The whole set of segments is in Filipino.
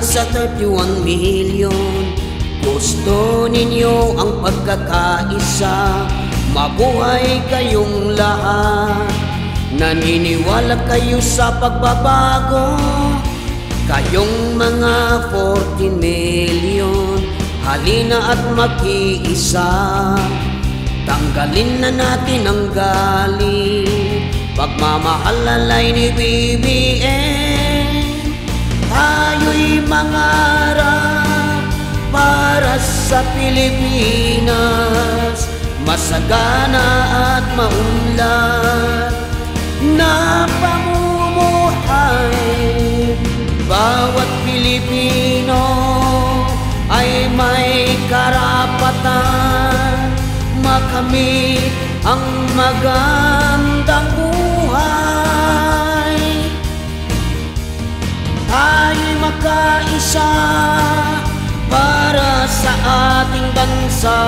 Salamat sa 31 million. Gusto ninyo ang pagkakaisa. Mabuhay kayong lahat. Naniniwala kayo sa pagbabago. Kayong mga 40 million, halina at makiisa. Tanggalin na natin ang galit, pagmamahal alay ni BBM. Tayo'y mangarap para sa Pilipinas, masagana at maunlad na pamumuhay. Bawat Pilipino ay may karapatan makamit ang magandang buhay. Tayo'y makaisa para sa ating bansa.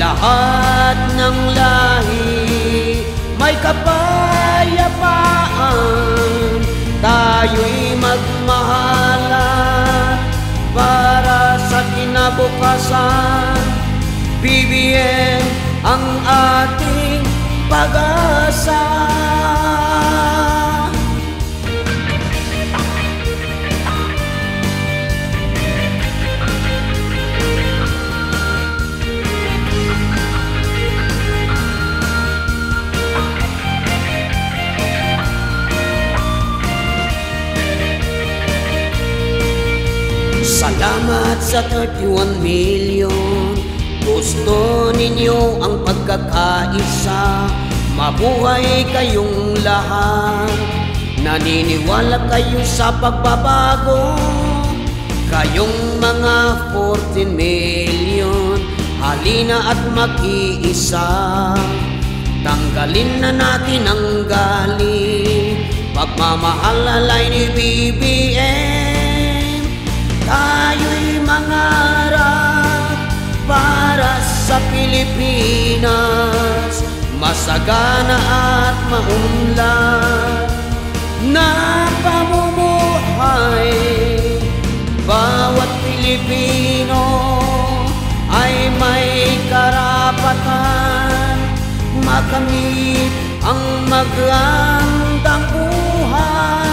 Lahat ng lahi may kapayapaan. Tayo'y magmahalan para sa kinabukasan. BBM ang ating pag-asa. Salamat sa 31 million. Gusto ninyo ang pagkakaisa. Mabuhay kayong lahat. Naniniwala kayo sa pagbabago. Kayong mga 14 million, halina at makiisa. Tanggalin na natin ang galit, pagmamahal alay ni BBM. Tayo'y mangarap para sa Pilipinas, masagana at maunlad na pamumuhay. Bawat Pilipino ay may karapatan makamit ang magandang buhay.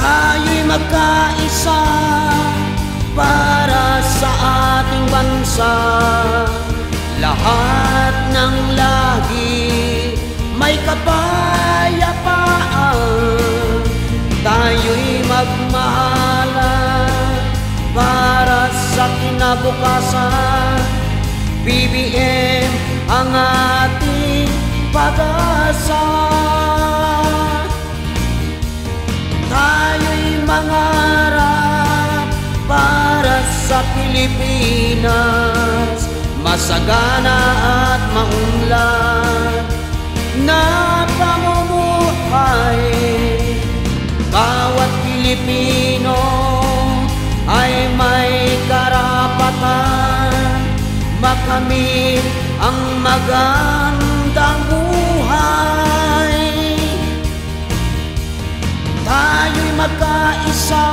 Tayo'y magkaisa para sa ating bansa. Lahat ng lahi may kapayapaan. Tayo'y magmahalan para sa kinabukasan. BBM ang ating pag-asa. Tayo'y mangarap para sa Pilipinas, masagana at maunlad na pamumuhay. Bawat Pilipino ay may karapatan makamit ang magandang buhay. Tayo'y magkaisa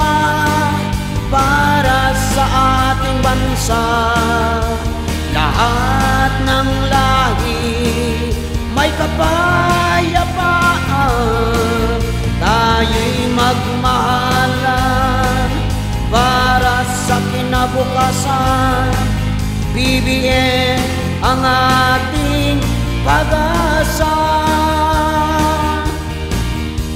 para sa ating bansa. Lahat ng lahi may kapayapaan. Tayo'y magmahalan para sa kinabukasan. BBM ang ating pag-asa.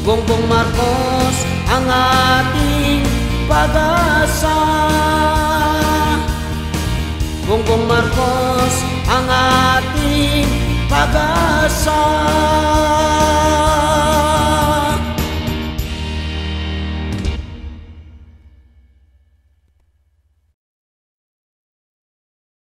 Bongbong Marcos ang ating pag-asa. Bongbong Marcos ang ating pag-asa.